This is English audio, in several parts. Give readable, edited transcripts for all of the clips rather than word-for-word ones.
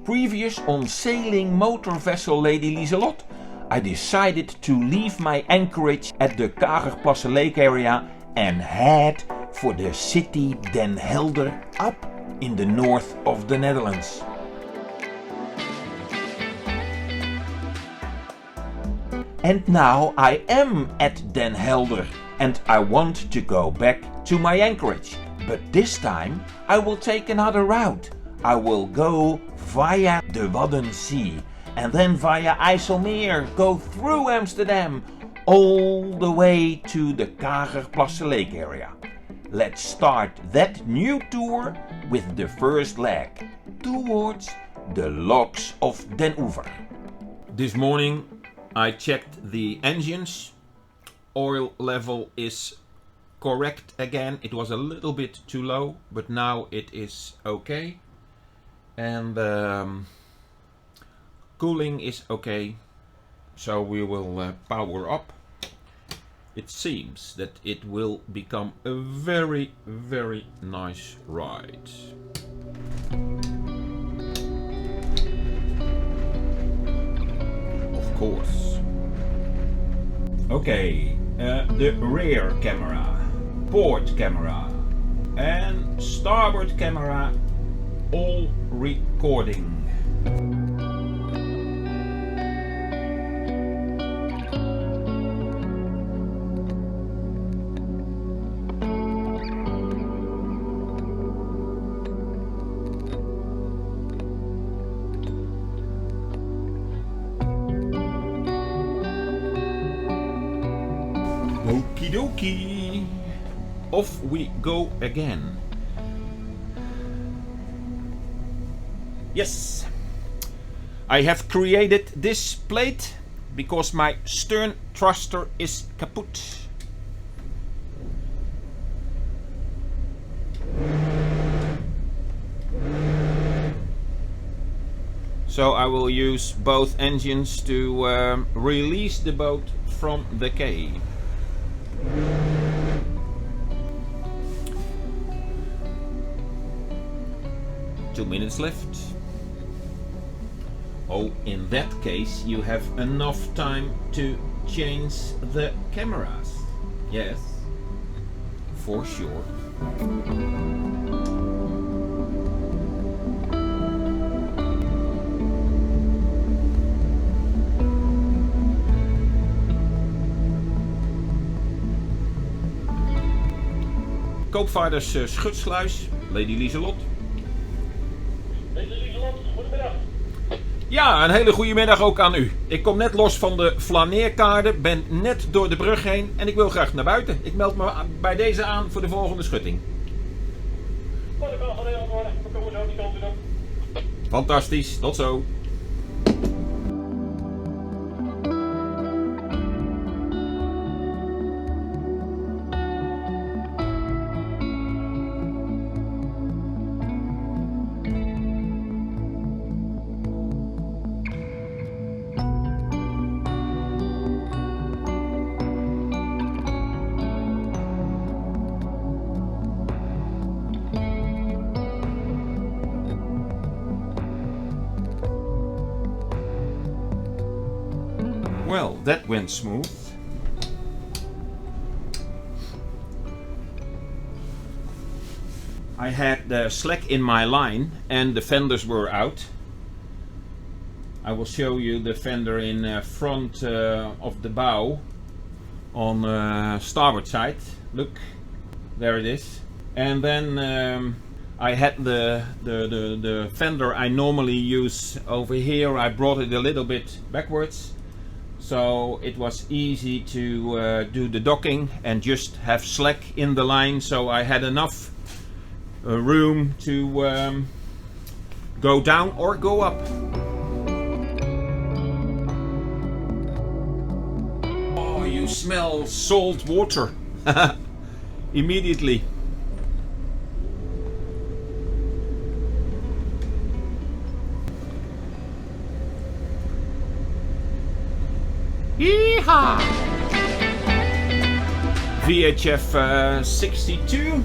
previous on sailing motor vessel Lady Liselot, I decided to leave my anchorage at the Kagerplassen Lake area and head for the city Den Helder up in the north of the Netherlands. And now I am at Den Helder and I want to go back to my anchorage. But this time I will take another route. I will go via the Waddensea and then via IJsselmeer go through Amsterdam all the way to the Kagerplassen Lake area. Let's start that new tour with the first leg towards the locks of Den Oever. This morning I checked the engines. Oil level is correct again. It was a little bit too low, but now it is okay. And cooling is okay. So we will power up. It seems that it will become a very, very nice ride. Of course. Okay, the rear camera, port camera and starboard camera all recording. Okie dokie, off we go again. Yes, I have created this plate because my stern thruster is kaput. So I will use both engines to release the boat from the quay. 2 minutes left. Oh, in that case you have enough time to change the cameras. Yes, for sure. Koopvaarders Schutsluis, Lady Liselot. Lady Liselot, goedemiddag. Ja, een hele goede middag ook aan u. Ik kom net los van de flaneerkade, ben net door de brug heen en ik wil graag naar buiten. Ik meld me bij deze aan voor de volgende schutting. Dat kan geregeld worden. We komen zo die kant weer op. Fantastisch, tot zo. Well, that went smooth. I had the slack in my line and the fenders were out. I will show you the fender in front of the bow on starboard side. Look, there it is. And then I had the fender I normally use over here. I brought it a little bit backwards. So it was easy to do the docking and just have slack in the line, so I had enough room to go down or go up. Oh, you smell salt water immediately. Yeehaw! VHF 62.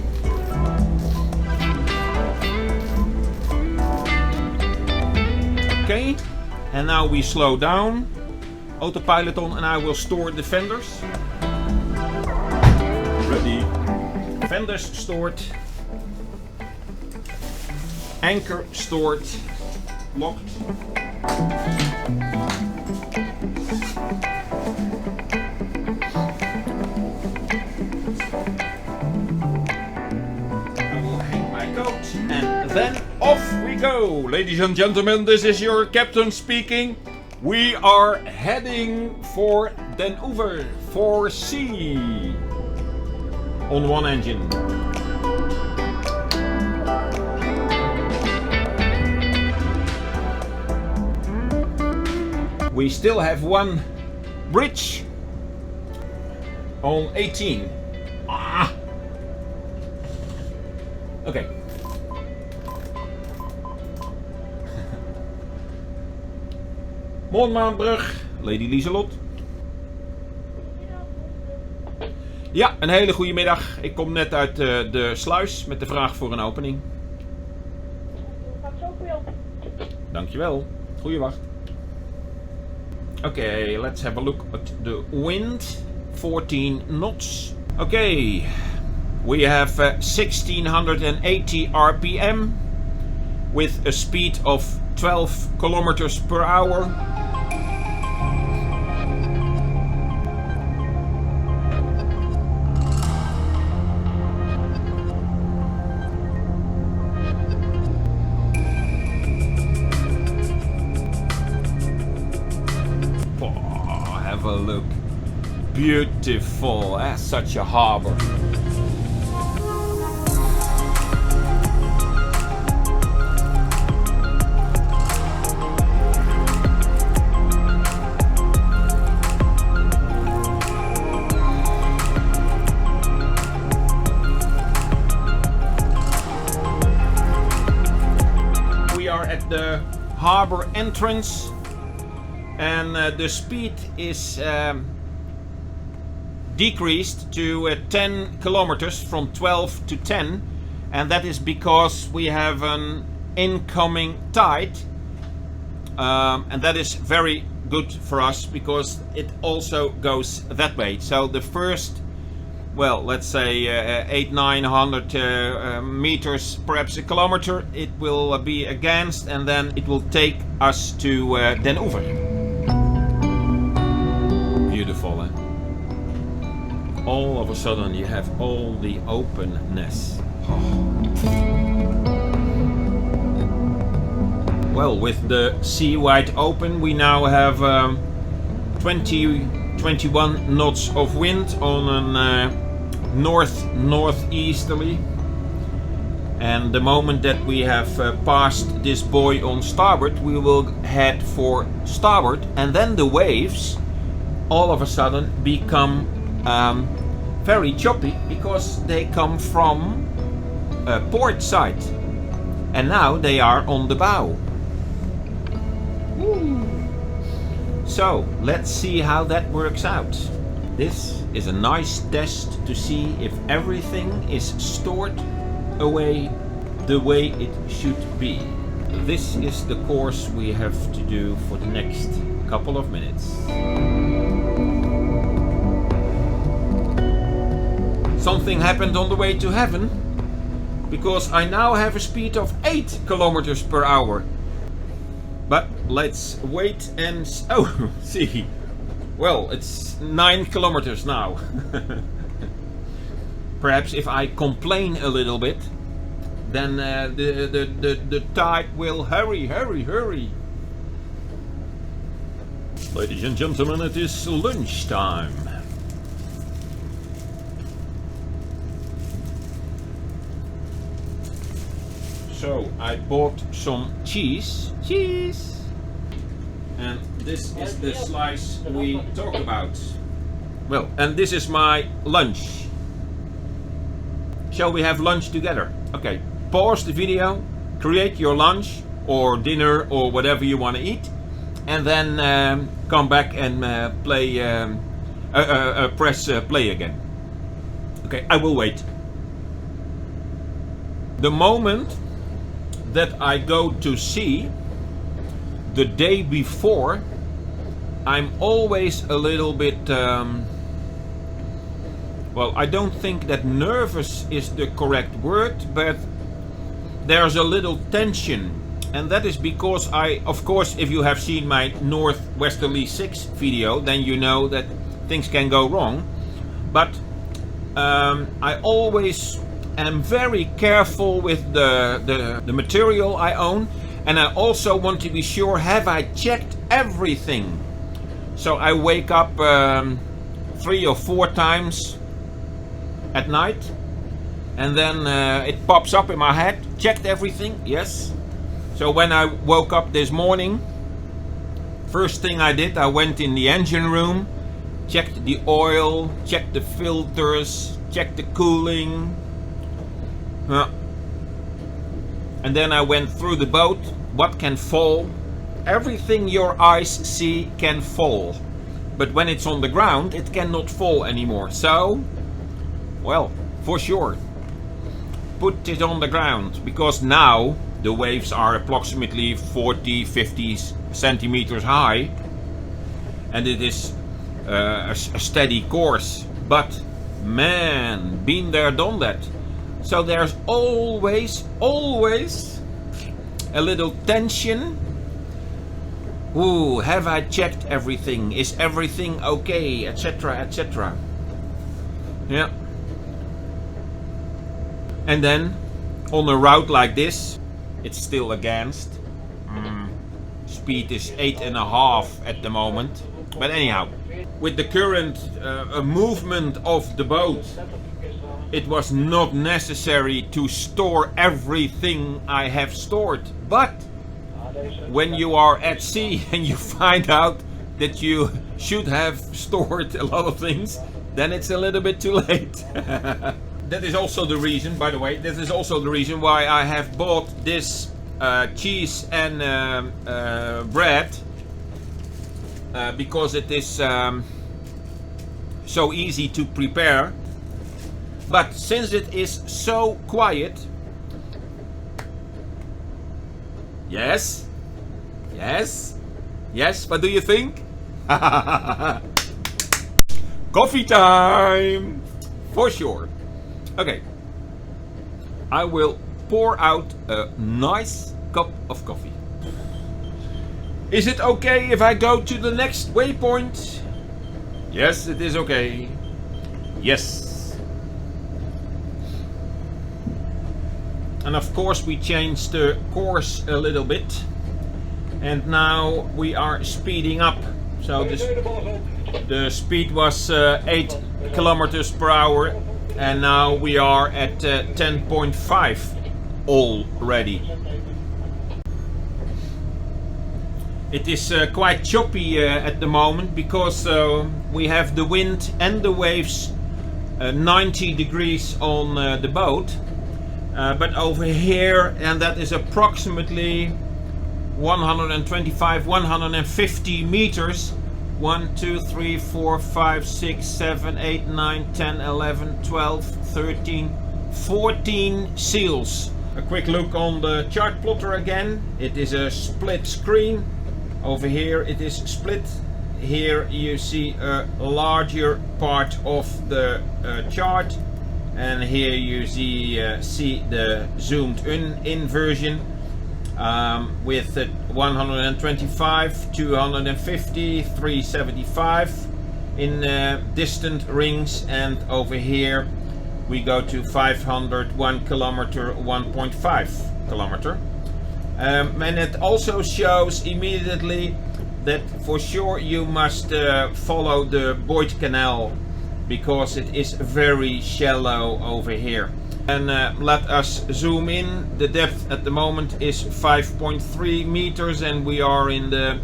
Okay, and now we slow down. Autopilot on, and I will store the fenders. Ready. Fenders stored. Anchor stored. Locked. And then off we go. Ladies and gentlemen, this is your captain speaking. We are heading for Den Oever, for sea. On one engine. We still have one bridge on 18. Okay. Mondmaanbrug, Lady Liselot. Ja, een hele goede middag. Ik kom net uit de sluis met de vraag voor een opening. Dankjewel. Goeie wacht. Okay, let's have a look at the wind. 14 knots. Okay, we have 1680 RPM with a speed of 12 kilometers per hour. Have a look. Beautiful, such a harbor. We are at the harbor entrance. And the speed is decreased to 10 kilometers from 12 to 10, and that is because we have an incoming tide, and that is very good for us because it also goes that way. So the first, well, let's say 800-900 meters, perhaps a kilometer, it will be against, and then it will take us to Den Oever. Beautiful, eh? All of a sudden you have all the openness. Oh. Well, with the sea wide open, we now have 21 knots of wind on a northeasterly. And the moment that we have passed this buoy on starboard, we will head for starboard, and then the waves all of a sudden become very choppy because they come from port side, and now they are on the bow. Woo. So let's see how that works out. This is a nice test to see if everything is stored away the way it should be. This is the course we have to do for the next couple of minutes. Something happened on the way to heaven, because I now have a speed of 8 kilometers per hour. But let's wait and see. Well, it's 9 kilometers now. Perhaps if I complain a little bit, then the tide will hurry. Ladies and gentlemen, it is lunchtime. So I bought some cheese, and this is the slice we talk about. Well, and this is my lunch. Shall we have lunch together? Okay, pause the video, create your lunch or dinner or whatever you want to eat, and then come back and press play again. Okay, I will wait. The moment that I go to sea, the day before, I'm always a little bit, well, I don't think that nervous is the correct word, but there's a little tension. And that is because of course, if you have seen my Northwesterly 6 video, then you know that things can go wrong. But I always am very careful with the material I own. And I also want to be sure, have I checked everything? So I wake up 3 or 4 times at night, and then it pops up in my head, checked everything, yes. So when I woke up this morning, first thing I did, I went in the engine room, checked the oil, checked the filters, checked the cooling, and then I went through the boat. What can fall? Everything your eyes see can fall, but when it's on the ground it cannot fall anymore. So, well, for sure, put it on the ground, because now the waves are approximately 40-50 centimeters high, and it is a steady course. But man, been there, done that. So there's always a little tension. Ooh, have I checked everything? Is everything okay? Etc, etc. Yeah. And then on a route like this, it's still against. Speed is 8.5 at the moment. But anyhow, with the current movement of the boat, it was not necessary to store everything I have stored. But when you are at sea and you find out that you should have stored a lot of things, then it's a little bit too late. That is also the reason, by the way, this is also the reason why I have bought this cheese and bread, because it is so easy to prepare. But since it is so quiet, yes, what do you think? Coffee time! For sure. Okay, I will pour out a nice cup of coffee. Is it okay if I go to the next waypoint? Yes, it is okay. Yes. And of course we changed the course a little bit, and now we are speeding up. So the speed was 8 kilometers per hour, and now we are at 10.5 already. It is quite choppy at the moment, because we have the wind and the waves 90 degrees on the boat. But over here, and that is approximately 125-150 meters. 1, 2, 3, 4, 5, 6, 7, 8, 9, 10, 11, 12, 13, 14 seals. A quick look on the chart plotter again. It is a split screen. Over here it is split. Here you see a larger part of the chart. And here you see the zoomed in version, with 125, 250, 375 in distant rings, and over here we go to 500, 1 kilometer, 1.5 kilometer. And it also shows immediately that for sure you must follow the Boyd Canal, because it is very shallow over here. And let us zoom in. The depth at the moment is 5.3 meters, and we are in the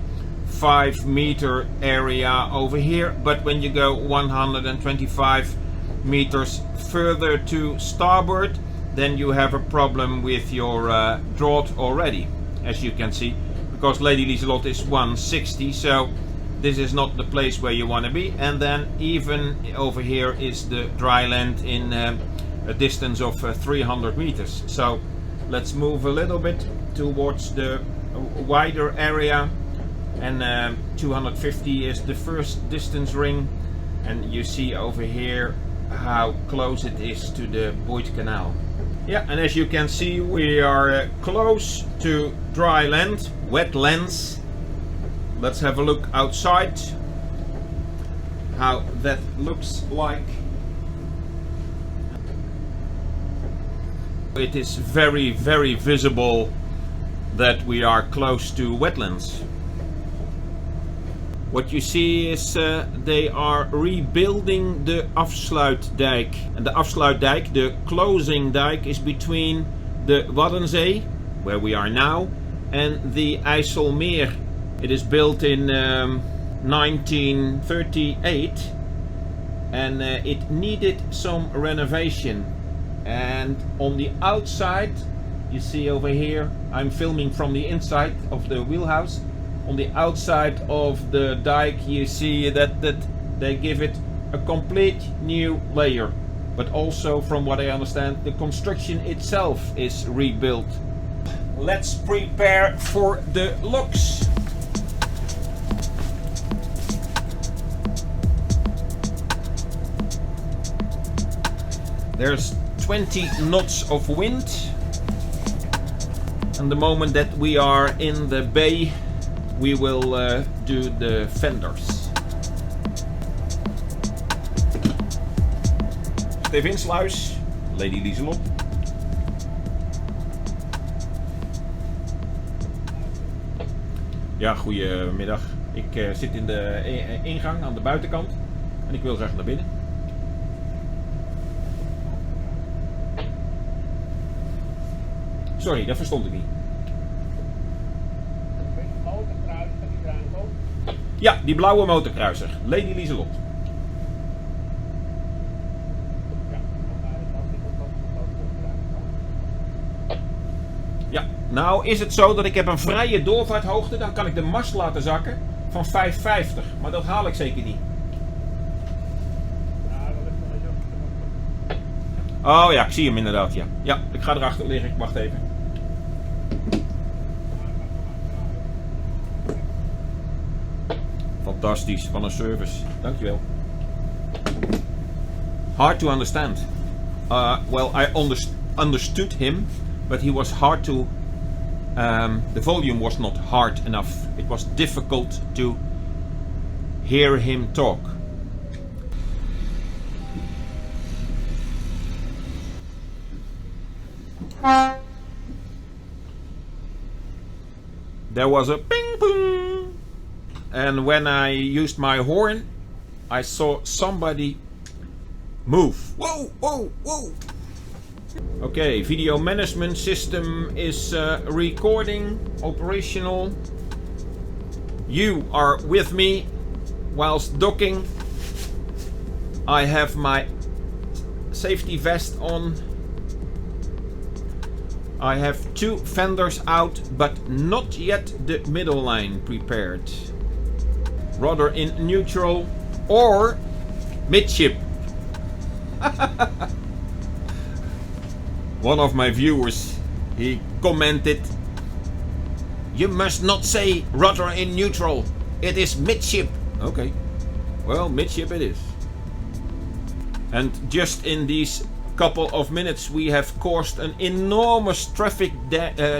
5 meter area over here. But when you go 125 meters further to starboard, then you have a problem with your draught already, as you can see, because Lady Liselot is 160, so this is not the place where you want to be. And then even over here is the dry land in a distance of 300 meters. So let's move a little bit towards the wider area, and 250 is the first distance ring, and you see over here how close it is to the Boyd Canal. Yeah, and as you can see, we are close to dry land, wetlands. Let's have a look outside how that looks like. It is very, very visible that we are close to wetlands. What you see is they are rebuilding the afsluitdijk. And the afsluitdijk, the closing dike, is between the Waddensea, where we are now, and the IJsselmeer. It is built in 1938, and it needed some renovation. And on the outside, you see over here, I'm filming from the inside of the wheelhouse. On the outside of the dike, you see that they give it a complete new layer. But also, from what I understand, the construction itself is rebuilt. Let's prepare for the looks. There's 20 knots of wind, and the moment that we are in the bay, we will do the fenders. Stevinsluis, Lady Liselot. Ja, goedemiddag. Ik zit in de ingang aan de buitenkant en ik wil graag naar binnen. Sorry, dat verstond ik niet. Ja, die blauwe motorkruiser. Lady Liselot. Ja, nou is het zo dat ik heb een vrije doorvaarthoogte. Dan kan ik de mast laten zakken van 5,50. Maar dat haal ik zeker niet. Oh ja, ik zie hem inderdaad, ja. Ja, ik ga erachter liggen. Wacht even. Fantastisch, van een service. Dankjewel. Hard to understand. Well, I understood him, but he was hard to... the volume was not hard enough. It was difficult to hear him talk. There was a ping pong, and when I used my horn, I saw somebody move. Whoa, whoa, whoa! Okay, video management system is recording, operational. You are with me whilst docking. I have my safety vest on. I have 2 fenders out, but not yet the middle line prepared. Rudder in neutral or midship. One of my viewers, he commented, "You must not say rudder in neutral. It is midship." Okay, well, midship it is. And just in these couple of minutes we have caused an enormous traffic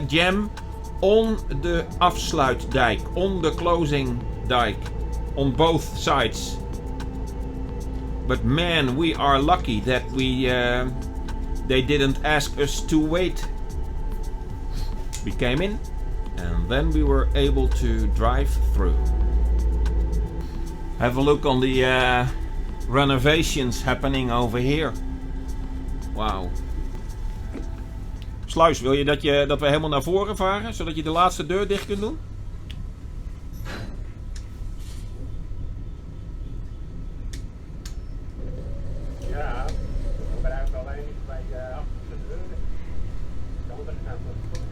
jam on the afsluitdijk, on the closing dike, on both sides. But man, we are lucky that they didn't ask us to wait. We came in and then we were able to drive through. Have a look on the renovations happening over here. Wauw. Sluis, wil je dat we helemaal naar voren varen, zodat je de laatste deur dicht kunt doen? Ja, we gebruiken alleen bij achter de deuren. De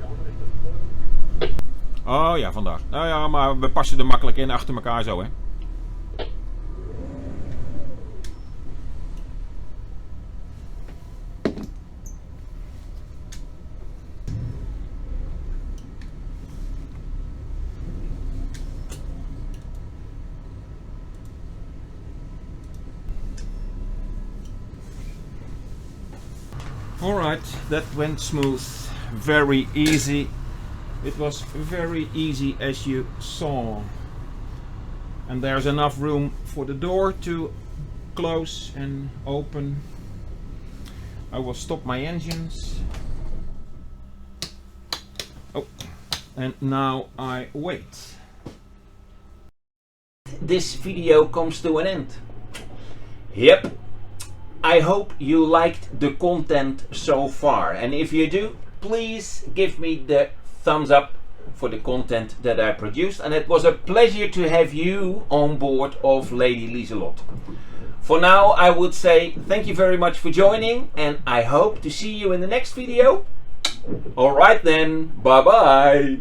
andere is dat. Oh ja, vandaag. Nou ja, maar we passen er makkelijk in achter elkaar zo, hè. Alright, that went smooth, very easy. It was very easy as you saw. And there's enough room for the door to close and open. I will stop my engines. Oh, and now I wait. This video comes to an end. Yep. I hope you liked the content so far, and if you do, please give me the thumbs up for the content that I produced, and it was a pleasure to have you on board of Lady Liselot. For now, I would say thank you very much for joining, and I hope to see you in the next video. Alright then, bye bye!